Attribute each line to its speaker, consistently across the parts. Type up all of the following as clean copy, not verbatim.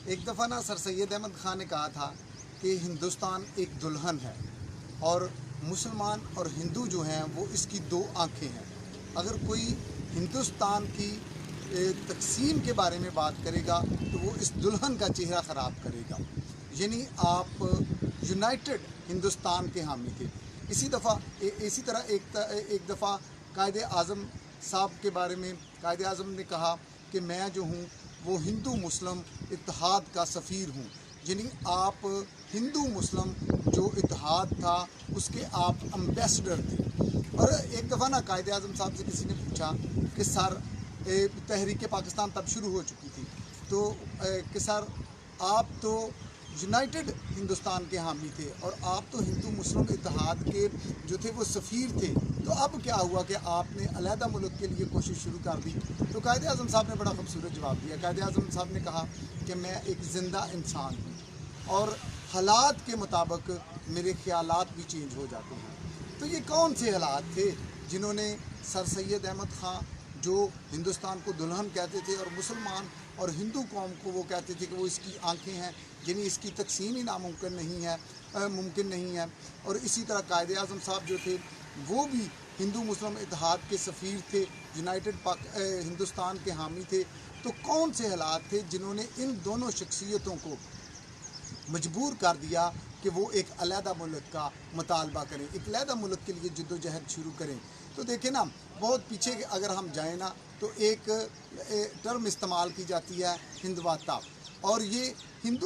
Speaker 1: ایک دفعہ نا سر سید احمد خان نے کہا تھا کہ ہندوستان ایک دلہن ہے اور مسلمان اور ہندو جو ہیں وہ اس کی دو آنکھیں ہیں۔ اگر کوئی ہندوستان کی تقسیم کے بارے میں بات کرے گا تو وہ اس دلہن کا چہرہ خراب کرے گا، یعنی آپ یونائٹڈ ہندوستان کے حامی تھے۔ اسی طرح ایک دفعہ قائد اعظم صاحب کے بارے میں قائد اعظم نے کہا کہ میں جو ہوں وہ ہندو مسلم اتحاد کا سفیر ہوں، یعنی آپ ہندو مسلم جو اتحاد تھا اس کے آپ امبیسڈر تھے۔ اور ایک دفعہ نا قائد اعظم صاحب سے کسی نے پوچھا کہ سر تحریک پاکستان تب شروع ہو چکی تھی، تو کہ سر آپ تو یونائٹڈ ہندوستان کے حامی تھے اور آپ تو ہندو مسلم اتحاد کے جو تھے وہ سفیر تھے، تو اب کیا ہوا کہ آپ نے علیحدہ ملک کے لیے کوشش شروع کر دی؟ تو قائد اعظم صاحب نے بڑا خوبصورت جواب دیا۔ قائد اعظم صاحب نے کہا کہ میں ایک زندہ انسان ہوں اور حالات کے مطابق میرے خیالات بھی چینج ہو جاتے ہیں۔ تو یہ کون سے حالات تھے جنہوں نے سر سید احمد خان جو ہندوستان کو دلہن کہتے تھے اور مسلمان اور ہندو قوم کو وہ کہتے تھے کہ وہ اس کی آنکھیں ہیں، یعنی اس کی تقسیم ہی ممکن نہیں ہے، اور اسی طرح قائد اعظم صاحب جو تھے وہ بھی ہندو مسلم اتحاد کے سفیر تھے، یونائٹڈ ہندوستان کے حامی تھے۔ تو کون سے حالات تھے جنہوں نے ان دونوں شخصیتوں کو مجبور کر دیا کہ وہ ایک علیحدہ ملک کا مطالبہ کریں، ایک علیحدہ ملک کے لیے جد و جہد شروع کریں؟ تو دیکھیں نا، بہت پیچھے اگر ہم جائیں نا تو ایک ٹرم استعمال کی جاتی ہے ہندواتا، اور یہ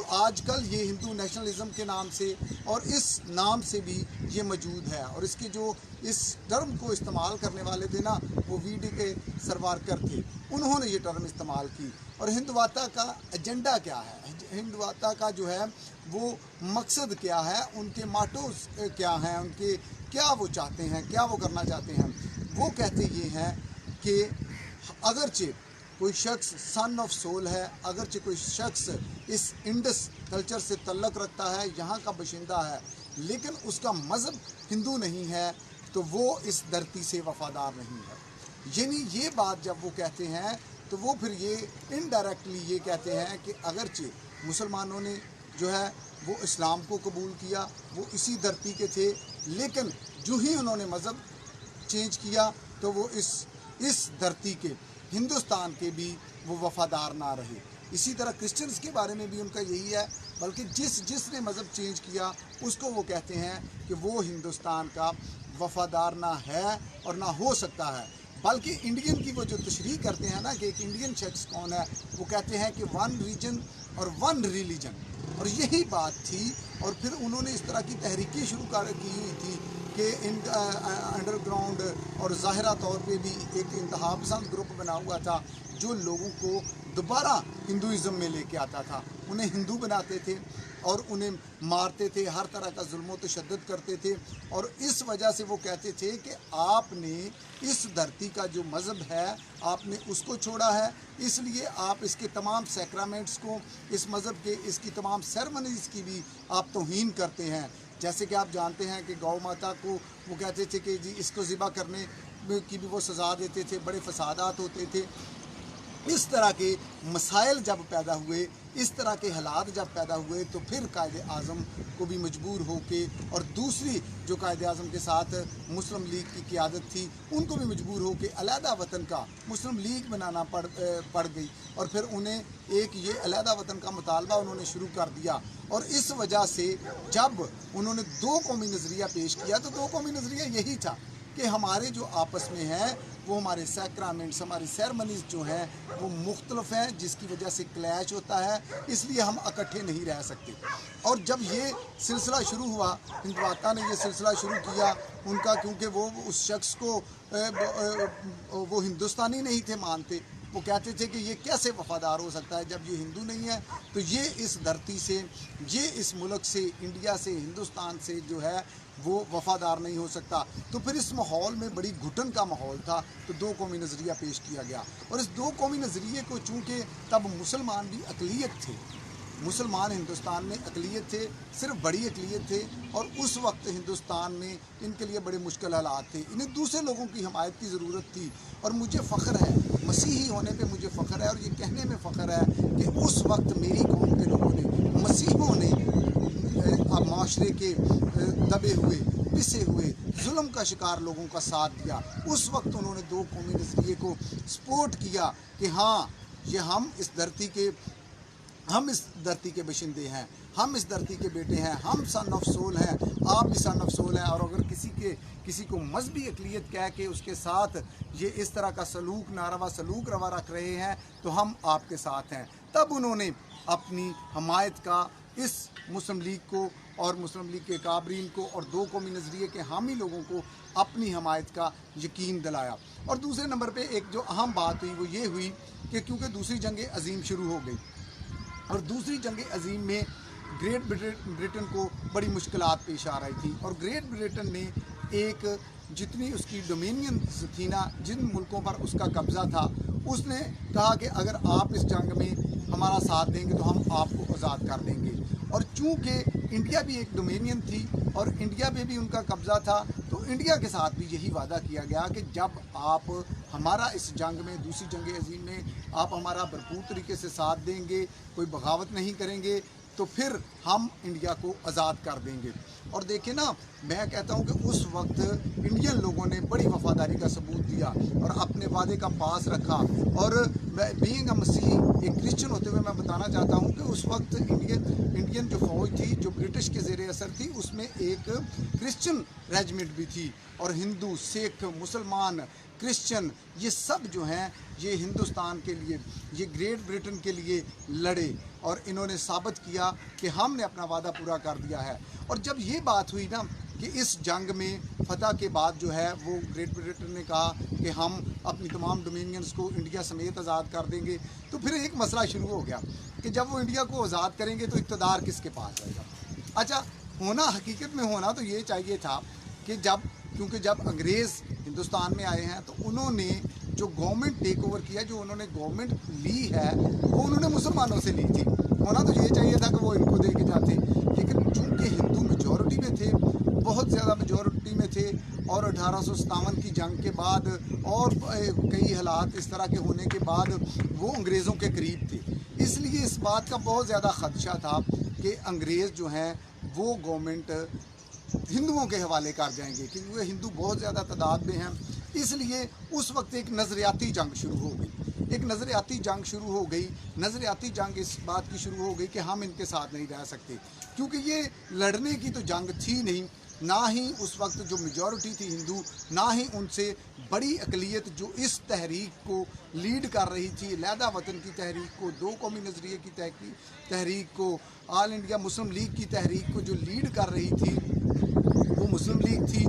Speaker 1: آج کل یہ ہندو نیشنلزم کے نام سے اور اس نام سے بھی یہ موجود ہے، اور اس کے جو اس ٹرم کو استعمال کرنے والے تھے نا وہ وی ڈی کے سروارکر تھے، انہوں نے یہ ٹرم استعمال کی۔ اور ہندواتا کا ایجنڈا کیا ہے، ہندواتا کا جو ہے وہ مقصد کیا ہے، ان کے ماٹوز کیا ہیں، ان کے کیا وہ چاہتے ہیں، کیا وہ کرنا چاہتے ہیں؟ وہ کہتے یہ ہیں کہ اگرچہ کوئی شخص سن آف سول ہے، اگرچہ کوئی شخص اس انڈس کلچر سے تعلق رکھتا ہے، یہاں کا باشندہ ہے، لیکن اس کا مذہب ہندو نہیں ہے تو وہ اس دھرتی سے وفادار نہیں ہے۔ یعنی یہ بات جب وہ کہتے ہیں تو وہ پھر یہ انڈائریکٹلی یہ کہتے ہیں کہ اگرچہ مسلمانوں نے جو ہے وہ اسلام کو قبول کیا، وہ اسی دھرتی کے تھے، لیکن جو ہی انہوں نے مذہب چینج کیا تو وہ اس دھرتی کے ہندوستان کے بھی وہ وفادار نہ رہے۔ اسی طرح کرسچنز کے بارے میں بھی ان کا یہی ہے، بلکہ جس نے مذہب چینج کیا اس کو وہ کہتے ہیں کہ وہ ہندوستان کا وفادار نہ ہے اور نہ ہو سکتا ہے۔ بلکہ انڈین کی وہ جو تشریح کرتے ہیں نا کہ ایک انڈین شخص کون ہے، وہ کہتے ہیں کہ ون ریجن اور ون ریلیجن، اور یہی بات تھی۔ اور پھر انہوں نے اس طرح کی تحریکیں شروع کی ہوئی تھی کہ انڈر گراؤنڈ اور ظاہرہ طور پہ بھی ایک انتہا پسند گروپ بنا ہوا تھا جو لوگوں کو دوبارہ ہندوازم میں لے کے آتا تھا، انہیں ہندو بناتے تھے اور انہیں مارتے تھے، ہر طرح کا ظلم و تشدد کرتے تھے، اور اس وجہ سے وہ کہتے تھے کہ آپ نے اس دھرتی کا جو مذہب ہے آپ نے اس کو چھوڑا ہے، اس لیے آپ اس کے تمام سیکرامنٹس کو، اس مذہب کے اس کی تمام سیرمنیز کی بھی آپ توہین کرتے ہیں۔ جیسے کہ آپ جانتے ہیں کہ گو ماتا کو وہ کہتے تھے کہ جی اس کو ذبح کرنے کی بھی وہ سزا دیتے تھے، بڑے فسادات ہوتے تھے۔ اس طرح کے مسائل جب پیدا ہوئے، اس طرح کے حالات جب پیدا ہوئے تو پھر قائد اعظم کو بھی مجبور ہو کے، اور دوسری جو قائد اعظم کے ساتھ مسلم لیگ کی قیادت تھی ان کو بھی مجبور ہو کے علیحدہ وطن کا مسلم لیگ بنانا پڑ گئی، اور پھر انہیں ایک یہ علیحدہ وطن کا مطالبہ انہوں نے شروع کر دیا۔ اور اس وجہ سے جب انہوں نے دو قومی نظریہ پیش کیا تو دو قومی نظریہ یہی تھا کہ ہمارے جو آپس میں ہیں وہ ہمارے سیکرامنٹس، ہماری سیرمنیز جو ہیں وہ مختلف ہیں، جس کی وجہ سے کلیش ہوتا ہے، اس لیے ہم اکٹھے نہیں رہ سکتے۔ اور جب یہ سلسلہ شروع ہوا، ہندواتا نے یہ سلسلہ شروع کیا ان کا، کیونکہ وہ اس شخص کو وہ ہندوستانی نہیں تھے مانتے، وہ کہتے تھے کہ یہ کیسے وفادار ہو سکتا ہے جب یہ ہندو نہیں ہے، تو یہ اس دھرتی سے، یہ اس ملک سے، انڈیا سے، ہندوستان سے جو ہے وہ وفادار نہیں ہو سکتا۔ تو پھر اس ماحول میں بڑی گھٹن کا ماحول تھا، تو دو قومی نظریہ پیش کیا گیا، اور اس دو قومی نظریے کو چونکہ تب مسلمان بھی اقلیت تھے، مسلمان ہندوستان میں اقلیت تھے، صرف بڑی اقلیت تھے، اور اس وقت ہندوستان میں ان کے لیے بڑے مشکل حالات تھے، انہیں دوسرے لوگوں کی حمایت کی ضرورت تھی۔ اور مجھے فخر ہے، مسیحی ہونے پہ مجھے فخر ہے، اور یہ کہنے میں فخر ہے کہ اس وقت میری قوم کے माशरे के दबे हुए, पिसे हुए, जुल्म का शिकार लोगों का साथ दिया। उस वक्त उन्होंने दो कौमी नज़रिए को सपोर्ट किया कि हाँ, ये हम इस धरती के बशिंदे हैं, हम इस धरती के बेटे हैं, हम सन ऑफ सोल हैं, आप भी सन ऑफ सोल हैं। और अगर किसी को मजहबी अक़लियत कह के उसके साथ ये इस तरह का नारवा सलूक रवा रख रहे हैं तो हम आपके साथ हैं। तब उन्होंने अपनी हमायत का इस मुस्लिम लीग को और मुस्लिम लीग के काबरीन को और दो कौमी नज़रिए के हामी लोगों को अपनी हमायत का यकीन दिलाया। और दूसरे नंबर पे एक जो अहम बात हुई वो ये हुई कि क्योंकि दूसरी जंग अज़ीम शुरू हो गई और दूसरी जंग अज़ीम में ग्रेट ब्रिटेन को बड़ी मुश्किलात पेश आ रही थी और ग्रेट ब्रिटेन ने एक जितनी उसकी डोमिनियंस थी ना, जिन मुल्कों पर उसका कब्ज़ा था, उसने कहा कि अगर आप इस जंग में हमारा साथ देंगे तो हम आपको आज़ाद कर देंगे। और चूँकि इंडिया भी एक डोमिनियन थी और इंडिया पे भी उनका कब्ज़ा था, तो इंडिया के साथ भी यही वादा किया गया कि जब आप हमारा इस जंग में, दूसरी जंग अज़ीम में आप हमारा भरपूर तरीके से साथ देंगे, कोई बगावत नहीं करेंगे, तो फिर हम इंडिया को आज़ाद कर देंगे। और देखें ना, मैं कहता हूँ कि उस वक्त इंडियन लोगों ने बड़ी वफादारी का सबूत दिया और अपने वादे का पास रखा। और बीइंग अ मसीही, एक क्रिश्चियन होते हुए मैं बताना चाहता हूँ कि उस वक्त इंडियन जो फ़ौज थी जो ब्रिटिश के ज़ेर असर थी, उसमें एक क्रिश्चियन रेजिमेंट भी थी। और हिंदू, सिख, मुसलमान, क्रिश्चियन, ये सब जो हैं ये हिंदुस्तान के लिए, ये ग्रेट ब्रिटेन के लिए लड़े और इन्होंने साबित किया कि हमने अपना वादा पूरा कर दिया है। और जब ये बात हुई ना कि इस जंग में फतह के बाद जो है वो ग्रेट ब्रिटेन ने कहा कि हम अपनी तमाम डोमिनियंस को इंडिया समेत आज़ाद कर देंगे, तो फिर एक मसला शुरू हो गया कि जब वो इंडिया को आज़ाद करेंगे तो इक़्तिदार किसके पास रहेगा। अच्छा, हकीकत में होना तो ये चाहिए था कि क्योंकि जब अंग्रेज़ हिंदुस्तान में आए हैं तो उन्होंने जो गवर्नमेंट टेक ओवर किया, जो उन्होंने गवर्नमेंट ली है, वो उन्होंने मुसलमानों से ली थी। होना तो ये चाहिए था कि वो इनको दे के जाते, लेकिन चूँकि हिंदू मेजॉरिटी में थे, बहुत ज़्यादा मेजॉरिटी में थे, और 1857 की जंग के बाद और कई हालात इस तरह के होने के बाद वो अंग्रेज़ों के करीब थे। इसलिए इस बात का बहुत ज़्यादा ख़दशा था कि अंग्रेज़ जो हैं वो गवर्नमेंट हिंदुओं के हवाले कर जाएंगे, क्योंकि वो हिंदू बहुत ज़्यादा तादाद में हैं। इसलिए उस वक्त एक नज़रियाती जंग शुरू हो गई, नज़रियाती जंग इस बात की शुरू हो गई कि हम इनके साथ नहीं रह सकते, क्योंकि ये लड़ने की तो जंग थी नहीं, ना ही उस वक्त जो मेजॉरिटी थी हिंदू, ना ही उनसे बड़ी अक़लियत जो इस तहरीक को लीड कर रही थी, अलहदा वतन की तहरीक को, दो कौमी नज़रिए की तहरीक को, ऑल इंडिया मुस्लिम लीग की तहरीक को जो लीड कर रही थी वो मुस्लिम लीग थी।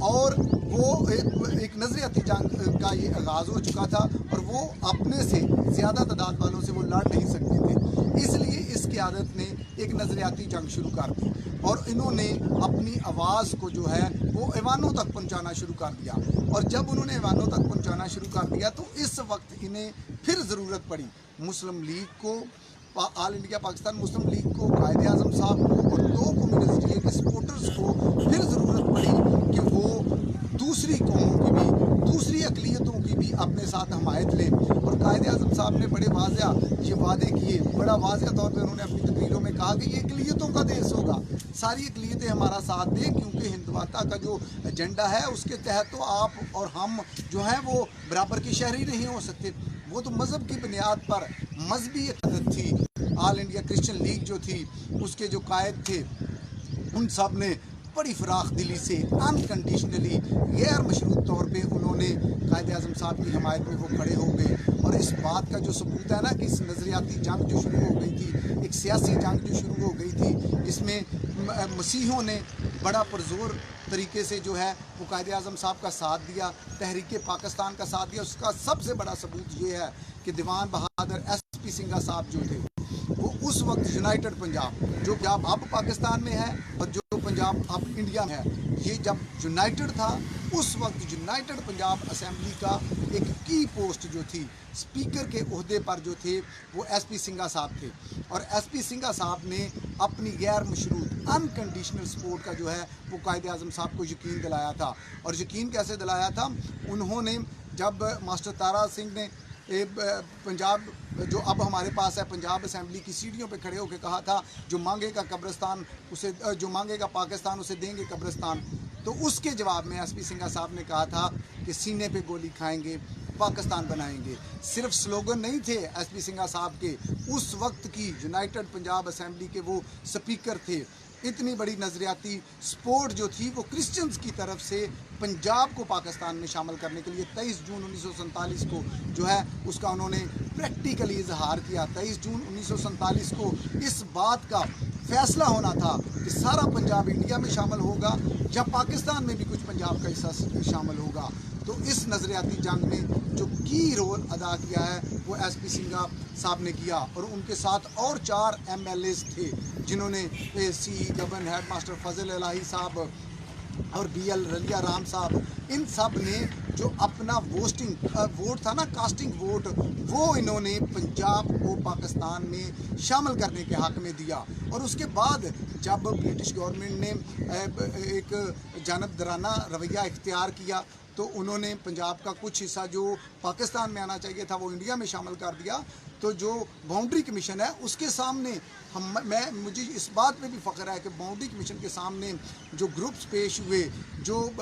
Speaker 1: और वो एक नज़रियाती जंग का ये आगाज़ हो चुका था और वो अपने से ज़्यादा तादाद वालों से वो लड़ नहीं सकते थे। इसलिए इस क़यादत ने एक नज़रियाती जंग शुरू कर दी और इन्होंने अपनी आवाज़ को जो है वो ऐवानों तक पहुंचाना शुरू कर दिया। और जब उन्होंने ऐवानों तक पहुंचाना शुरू कर दिया तो इस वक्त इन्हें फिर ज़रूरत पड़ी मुस्लिम लीग को, ऑल इंडिया पाकिस्तान मुस्लिम लीग को, कायदे आज़म साहब को और दो कौमी नज़रिए के सपोर्टर्स को फिर ज़रूरत पड़ी कि वो दूसरी कौमों की भी, दूसरी अक़लियतों की भी अपने साथ हमायत लें। और कायदे आज़म साहब ने बड़े वाज़ेह ये वादे किए, बड़ा वाज़ेह तौर पर उन्होंने अपनी तकरीरों में कहा कि ये अक़लियतों का देश होगा, सारी अक़लियतें हमारा साथ दें, क्योंकि हिंदुत्व का जो एजेंडा है उसके तहत तो आप और हम जो हैं वो बराबर की शहरी नहीं हो सकते। वो तो मज़हब की बुनियाद पर मजहबी क़यादत थी। ऑल इंडिया क्रिश्चियन लीग जो थी उसके जो कायद थे उन सब ने बड़ी फ़राख दिली से अनकंडीशनली गैर मशरूत तौर पे उन्होंने कायदे आज़म साहब की हमायत में वो खड़े हो गए। और इस बात का जो सबूत है ना कि इस नज़रियाती जंग जो शुरू हो गई थी, एक सियासी जंग जो शुरू हो गई थी, इसमें मसीहों ने बड़ा पुरज़ोर तरीके से जो है वो कायदे आज़म साहब का साथ दिया, तहरीक पाकिस्तान का साथ दिया। उसका सबसे बड़ा सबूत ये है कि दीवान बहादुर SP सिंघा साहब जो थे वो उस वक्त यूनाइटेड पंजाब, जो पंजाब अब पाकिस्तान में है और जो पंजाब अब इंडिया में है, ये जब यूनाइटेड था उस वक्त यूनाइटेड पंजाब असेंबली का एक की पोस्ट जो थी, स्पीकर के ओहदे पर जो थे वो SP सिंघा साहब थे। और SP सिंघा साहब ने अपनी गैर मशरूत अनकंडीशनल सपोर्ट का जो है वो कायदे आज़म साहब को यकीन दिलाया था। और यकीन कैसे दिलाया था, उन्होंने जब मास्टर तारा सिंह ने पंजाब जो अब हमारे पास है, पंजाब असेंबली की सीढ़ियों पे खड़े होकर कहा था जो मांगेगा कब्रिस्तान उसे, जो मांगेगा पाकिस्तान उसे देंगे कब्रिस्तान। तो उसके जवाब में एसपी सिंघा साहब ने कहा था कि सीने पे गोली खाएंगे, पाकिस्तान बनाएंगे। सिर्फ स्लोगन नहीं थे एसपी सिंघा साहब के, उस वक्त की यूनाइटेड पंजाब असेंबली के वो स्पीकर थे। इतनी बड़ी नज़रियाती सपोर्ट जो थी वो क्रिश्चियंस की तरफ से पंजाब को पाकिस्तान में शामिल करने के लिए 23 जून 1947 को जो है उसका उन्होंने प्रैक्टिकली इजहार किया। 23 जून 1947 को इस बात का फैसला होना था कि सारा पंजाब इंडिया में शामिल होगा या पाकिस्तान में भी कुछ पंजाब का हिस्सा शामिल होगा। तो इस नज़रियाती जंग में जो की रोल अदा किया है वो एसपी सिंघा साहब ने किया, और उनके साथ और 4 MLAs थे जिन्होंने सी गवर्नर हेड मास्टर फजल इलाही साहब और BL रलिया राम साहब, इन सब ने जो अपना वोट था ना, कास्टिंग वोट, वो इन्होंने पंजाब को पाकिस्तान में शामिल करने के हक़ में दिया। और उसके बाद जब ब्रिटिश गवर्नमेंट ने एक जानबदाराना रवैया इख्तियार किया तो उन्होंने पंजाब का कुछ हिस्सा जो पाकिस्तान में आना चाहिए था वो इंडिया में शामिल कर दिया। तो जो बाउंड्री कमीशन है उसके सामने मुझे इस बात पे भी फ़ख्र है कि बाउंड्री कमीशन के सामने जो ग्रुप्स पेश हुए, जो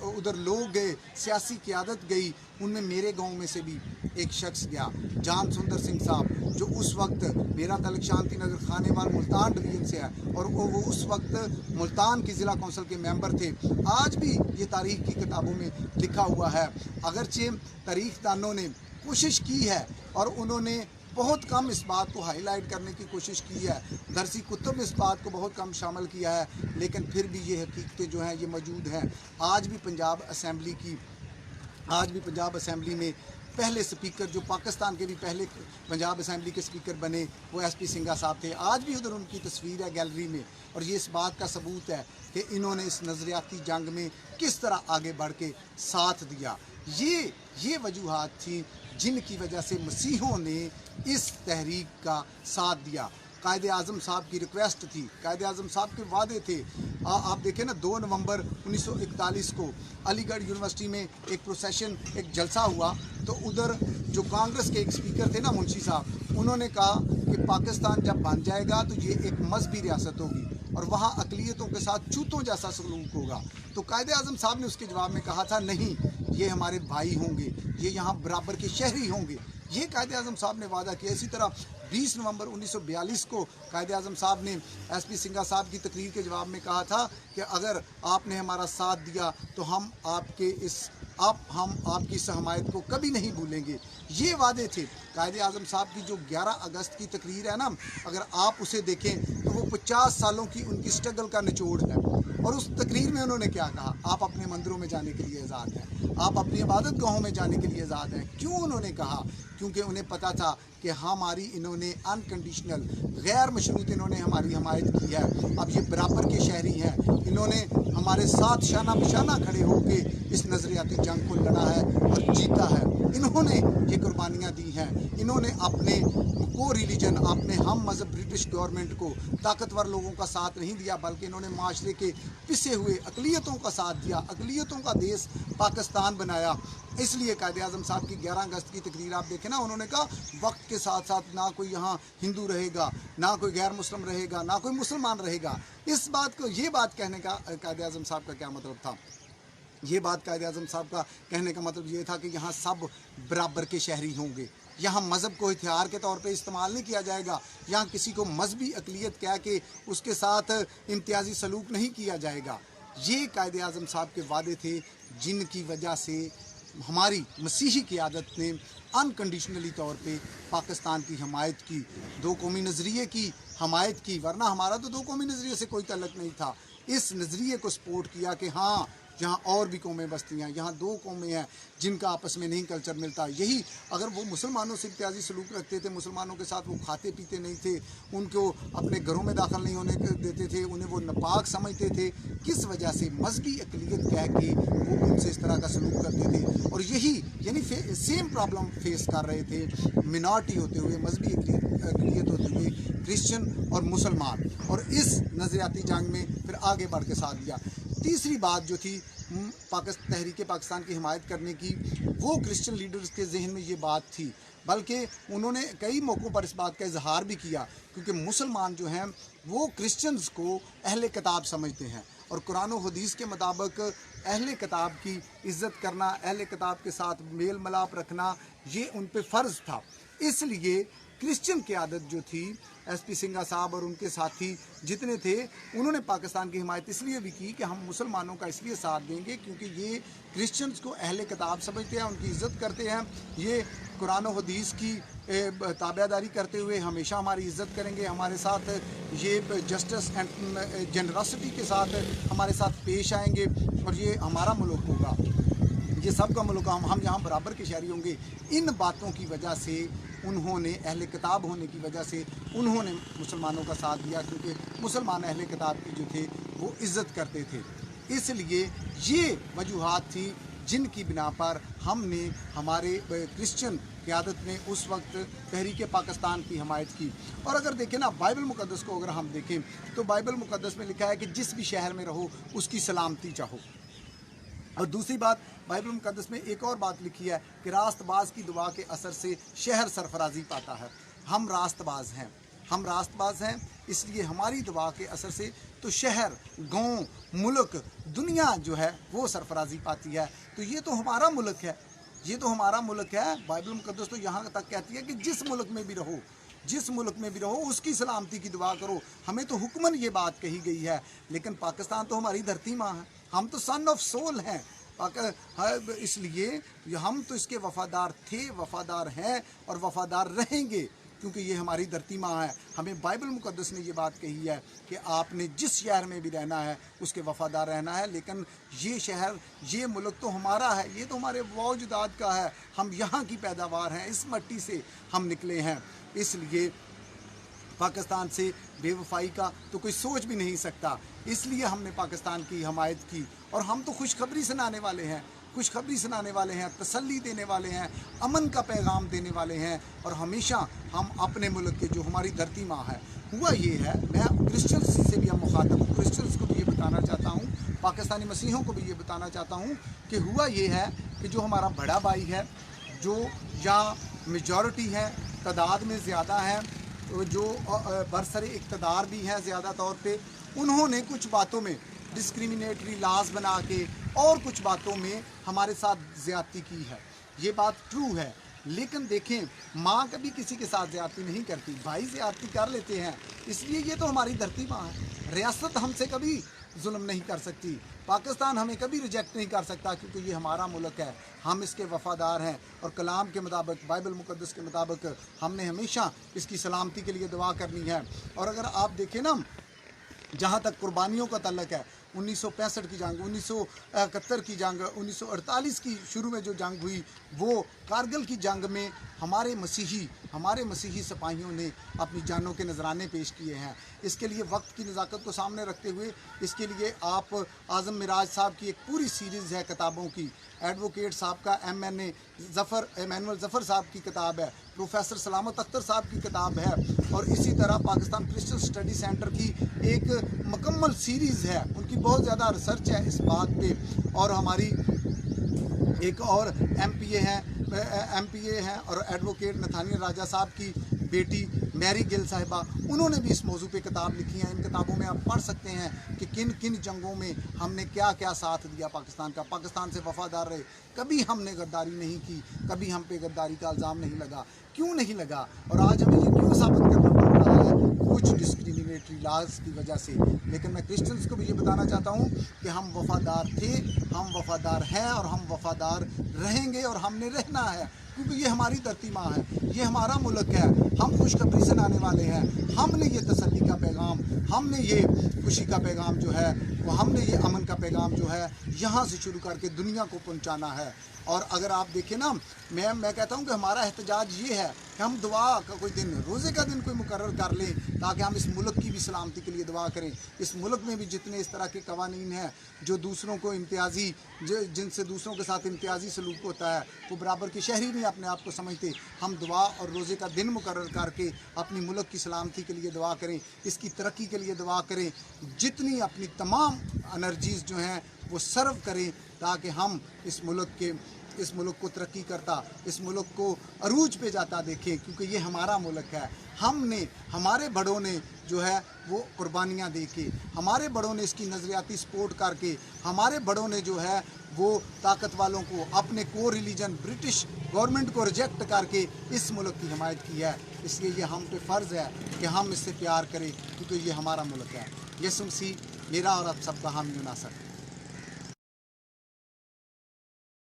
Speaker 1: उधर लोग गए, सियासी क़यादत गई, उनमें मेरे गांव में से भी एक शख्स गया, जान सुंदर सिंह साहब, जो उस वक्त मेरा तलक शांति नगर खानेवाल मुल्तान डिवीज़न से है और वो उस वक्त मुल्तान की ज़िला कौंसिल के मेंबर थे। आज भी ये तारीख़ की किताबों में लिखा हुआ है। अगरचे तारीख़ दानों ने कोशिश की है और उन्होंने बहुत कम इस बात को हाईलाइट करने की कोशिश की है, दरसी कुतुब में इस बात को बहुत कम शामिल किया है, लेकिन फिर भी ये हकीकतें जो हैं ये मौजूद हैं। आज भी पंजाब असेंबली में पहले स्पीकर जो पाकिस्तान के भी पहले पंजाब असेंबली के स्पीकर बने वो एसपी सिंघा साहब थे। आज भी उधर उनकी तस्वीर है गैलरी में, और ये इस बात का सबूत है कि इन्होंने इस नज़रियाती जंग में किस तरह आगे बढ़ के साथ दिया। ये वजूहात थी जिनकी वजह से मसीहों ने इस तहरीक का साथ दिया। कायदे आज़म साहब की रिक्वेस्ट थी, कायदे आज़म साहब के वादे थे। आप देखें ना, 2 नवंबर 1941 को अलीगढ़ यूनिवर्सिटी में एक प्रोसेशन, एक जलसा हुआ, तो उधर जो कांग्रेस के एक स्पीकर थे ना, मुंशी साहब, उन्होंने कहा कि पाकिस्तान जब बन जाएगा तो ये एक मजहबी रियासत होगी और वहाँ अक़लियतों के साथ चूतों जैसा सलूक होगा। तो कायदे आज़म साहब ने उसके जवाब में कहा था, नहीं, ये हमारे भाई होंगे, ये यहाँ बराबर के शहरी होंगे। ये कायदे आज़म साहब ने वादा किया। इसी तरह 20 नवंबर 1942 को कायदे आज़म साहब ने एसपी सिंघा साहब की तकरीर के जवाब में कहा था कि अगर आपने हमारा साथ दिया तो हम आपकी इस हमायत को कभी नहीं भूलेंगे। ये वादे थे। कायदे आज़म साहब की जो 11 अगस्त की तकरीर है ना, अगर आप उसे देखें तो वो 50 सालों की उनकी स्ट्रगल का निचोड़ है। और उस तकरीर में उन्होंने क्या कहा, आप अपने मंदिरों में जाने के लिए आज़ाद हैं, आप अपनी इबादत गाहों में जाने के लिए आज़ाद हैं। क्यों उन्होंने कहा? क्योंकि उन्हें पता था कि इन्होंने अनकंडीशनल गैर मशरूत इन्होंने हमारी हमायत की है। अब ये बराबर के शहरी हैं, इन्होंने हमारे साथ शाना बिशाना खड़े होकर इस नज़रियाती जंग को लड़ा है और जीता है। इन्होंने ये कुर्बानियाँ दी हैं। इन्होंने अपने को रिलीजन, अपने हम मज़हब ब्रिटिश गवर्नमेंट को, ताकतवर लोगों का साथ नहीं दिया, बल्कि इन्होंने माशरे के पिसे हुए अक़लियतों का साथ दिया, अक़लियतों का देश पाकिस्तान बनाया। इसलिए कायदे आज़म साहब की 11 अगस्त की तकरीर आप देखें ना, उन्होंने कहा वक्त के साथ साथ ना कोई यहाँ हिंदू रहेगा, ना कोई गैर मुस्लिम रहेगा, ना कोई मुसलमान रहेगा। इस बात को, ये बात कहने का कायदे आज़म साहब का क्या मतलब था? ये बात कायदे आज़म साहब का कहने का मतलब ये था कि यहाँ सब बराबर के शहरी होंगे, यहाँ मज़हब को हथियार के तौर पे इस्तेमाल नहीं किया जाएगा, यहाँ किसी को मजहबी अक़लियत कह के उसके साथ इम्तियाजी सलूक नहीं किया जाएगा। ये कायदे आज़म साहब के वादे थे जिनकी वजह से हमारी मसीही क़यादत ने अनकंडीशनली तौर पे पाकिस्तान की हमायत की, 2 कौमी नज़रिए की हमायत की। वरना हमारा तो 2 कौमी नज़रिए से कोई तल्लुक़ नहीं था। इस नज़रिए को सपोर्ट किया कि हाँ, यहाँ और भी कौमें बसती हैं, यहाँ 2 कौमें हैं जिनका आपस में नहीं कल्चर मिलता। यही अगर वो मुसलमानों से इम्तियाजी सलूक रखते थे, मुसलमानों के साथ वो खाते पीते नहीं थे, उनको अपने घरों में दाखिल नहीं होने देते थे, उन्हें वो नापाक समझते थे, किस वजह से? मजहबी अक़लियत कह के वो उनसे इस तरह का सलूक करते थे। और यही यानी सेम प्रॉब्लम फेस कर रहे थे मिनॉरिटी होते हुए, मजहबी अक़लियत होते हुए क्रिश्चियन और मुसलमान। और इस नज़रियाती जंग में फिर आगे बढ़ के साथ दिया। तीसरी बात जो थी तहरीक पाकिस्तान की हिमायत करने की, वो क्रिश्चियन लीडर्स के जहन में ये बात थी, बल्कि उन्होंने कई मौक़ों पर इस बात का इजहार भी किया, क्योंकि मुसलमान जो हैं वो क्रिश्चियंस को अहले किताब समझते हैं और कुरान और हदीस के मुताबिक अहले किताब की इज़्ज़त करना, अहले किताब के साथ मेल मिलाप रखना, ये उन पे फ़र्ज़ था। इसलिए क्रिश्चियन क़यादत जो थी, SP सिंघा साहब और उनके साथी जितने थे, उन्होंने पाकिस्तान की हिमायत इसलिए भी की कि हम मुसलमानों का इसलिए साथ देंगे क्योंकि ये क्रिश्चियंस को अहले किताब समझते हैं, उनकी इज़्ज़त करते हैं, ये कुरान और हदीस की ताबेदारी करते हुए हमेशा हमारी इज़्ज़त करेंगे, हमारे साथ ये जस्टिस एंड जनरसिटी के साथ हमारे साथ पेश आएंगे और ये हमारा मुल्क होगा, ये सबका मुल्क, हम यहाँ बराबर के शहरी होंगे। इन बातों की वजह से उन्होंने, अहले किताब होने की वजह से उन्होंने मुसलमानों का साथ दिया, क्योंकि मुसलमान अहले किताब की जो थे वो इज़्ज़त करते थे। इसलिए ये वजूहात थी जिनकी बिना पर हमने, हमारे क्रिश्चियन क़यादत ने उस वक्त तहरीक पाकिस्तान की हमायत की। और अगर देखें ना, बाइबल मुक़द्दस को अगर हम देखें तो बाइबल मुक़द्दस में लिखा है कि जिस भी शहर में रहो उसकी सलामती चाहो। और दूसरी बात, बाइबल मुक़द्दस में एक और बात लिखी है कि रास्तबाज की दुआ के असर से शहर सरफराजी पाता है। हम रास्तबाज हैं, हम रास्तबाज हैं, इसलिए हमारी दुआ के असर से तो शहर, गांव, मुल्क, दुनिया जो है वो सरफराजी पाती है। तो ये तो हमारा मुल्क है, ये तो हमारा मुल्क है। बाइबल मुक़द्दस तो यहाँ तक कहती है कि जिस मुल्क में भी रहो, जिस मुल्क में भी रहो उसकी सलामती की दुआ करो। हमें तो हुक्मन ये बात कही गई है, लेकिन पाकिस्तान तो हमारी धरती माँ है, हम तो सन ऑफ सोल हैं, इसलिए हम तो इसके वफ़ादार थे, वफ़ादार हैं और वफ़ादार रहेंगे, क्योंकि ये हमारी धरती माँ है। हमें बाइबल मुक़द्दस ने ये बात कही है कि आपने जिस शहर में भी रहना है उसके वफ़ादार रहना है, लेकिन ये शहर, ये मुल्क तो हमारा है, ये तो हमारे वाजुदात का है, हम यहाँ की पैदावार हैं, इस मिट्टी से हम निकले हैं। इसलिए पाकिस्तान से बेवफाई का तो कोई सोच भी नहीं सकता, इसलिए हमने पाकिस्तान की हमायत की। और हम तो खुशखबरी सुनाने वाले हैं, खुशखबरी सुनाने वाले हैं, तसल्ली देने वाले हैं, अमन का पैगाम देने वाले हैं। और हमेशा हम अपने मुल्क के, जो हमारी धरती माँ है, हुआ ये है, मैं क्रिश्चियंस से भी हम मुखातब हूँ, क्रिश्चियंस को भी ये बताना चाहता हूँ, पाकिस्तानी मसीहों को भी ये बताना चाहता हूँ कि हुआ ये है कि जो हमारा बड़ा भाई है, जो या मेजॉरिटी है, तादाद में ज़्यादा है, जो बरसरे इक़्तिदार भी हैं ज़्यादा तौर पे, उन्होंने कुछ बातों में डिस्क्रिमिनेटरी लाज बना के और कुछ बातों में हमारे साथ ज़्यादती की है। ये बात ट्रू है, लेकिन देखें, माँ कभी किसी के साथ ज़्यादती नहीं करती, भाई ज़्यादती कर लेते हैं, इसलिए ये तो हमारी धरती माँ है। रियासत हमसे कभी जुल्म नहीं कर सकती, पाकिस्तान हमें कभी रिजेक्ट नहीं कर सकता, क्योंकि ये हमारा मुल्क है, हम इसके वफ़ादार हैं। और कलाम के मुताबिक, बाइबल मुक़द्दस के मुताबिक हमने हमेशा इसकी सलामती के लिए दुआ करनी है। और अगर आप देखें ना, जहाँ तक कुर्बानियों का तल्लक है, 1965 की जंग, 1971 की जंग, 1948 की शुरू में जो जंग हुई, वो कारगिल की जंग में हमारे मसीही सिपाहियों ने अपनी जानों के नजराने पेश किए हैं। इसके लिए वक्त की नज़ाकत को सामने रखते हुए, इसके लिए आप आज़म मिराज साहब की एक पूरी सीरीज़ है किताबों की, एडवोकेट साहब का एमैनुअल ज़फ़र साहब की किताब है, प्रोफेसर सलामत अख्तर साहब की किताब है, और इसी तरह पाकिस्तान क्रिश्चियन स्टडी सेंटर की एक मुकम्मल सीरीज़ है, उनकी बहुत ज़्यादा रिसर्च है इस बात पे। और हमारी एक और MPA हैं और एडवोकेट नथानियल राजा साहब की बेटी मैरी गिल साहिबा, उन्होंने भी इस मौजू पे किताब लिखी है। इन किताबों में आप पढ़ सकते हैं कि किन किन जंगों में हमने क्या क्या साथ दिया पाकिस्तान का, पाकिस्तान से वफ़ादार रहे, कभी हमने गद्दारी नहीं की, कभी हम पे गद्दारी का इल्ज़ाम नहीं लगा, क्यों नहीं लगा, और आज हमें ये क्यों साबित करना पड़ रहा है, कुछ डिस्क्रिमिनेटरी लॉज की वजह से। लेकिन मैं क्रिश्चियंस को भी ये बताना चाहता हूँ कि हम वफ़ादार थे, हम वफ़ादार हैं और हम वफ़ादार रहेंगे, और हमने रहना है, क्योंकि ये हमारी धरती माँ है, ये हमारा मुल्क है, हम खुशखबरी सुनाने वाले हैं। हमने ये तसल्ली का पैगाम, हमने ये खुशी का पैगाम जो है वो, हमने ये अमन का पैगाम जो है यहाँ से शुरू करके दुनिया को पहुँचाना है। और अगर आप देखें ना, मैं कहता हूँ कि हमारा एहतजाज ये है कि हम दुआ का कोई दिन, रोज़े का दिन कोई मुकर्रर कर लें, ताकि हम इस मुल्क की भी सलामती के लिए दुआ करें। इस मुल्क में भी जितने इस तरह के कवानीन हैं जो दूसरों को इम्तियाज़ी, जिनसे दूसरों के साथ इम्तियाज़ी सलूक होता है, वो बराबर के शहरी नहीं अपने आप को समझते। हम दुआ और रोज़े का दिन मुकर्रर करके अपनी मुल्क की सलामती के लिए दुआ करें, इसकी तरक्की के लिए दुआ करें, जितनी अपनी तमाम एनर्जीज़ जो हैं वो सर्व करें, ताकि हम इस मुल्क के इस मुल्क को तरक्की करता, इस मुल्क को अरूज पे जाता देखें, क्योंकि ये हमारा मुल्क है। हमने, हमारे बड़ों ने जो है वो कुर्बानियाँ दे के, हमारे बड़ों ने इसकी नज़रियाती सपोर्ट करके, हमारे बड़ों ने जो है वो ताकत वालों को, अपने को रिलीजन ब्रिटिश गवर्नमेंट को रिजेक्ट करके इस मुल्क की हिमायत की है। इसलिए ये हम पे फ़र्ज़ है कि हम इससे प्यार करें, क्योंकि ये हमारा मुल्क है। यसुम मसीह मेरा और आप सबका हामी नासर।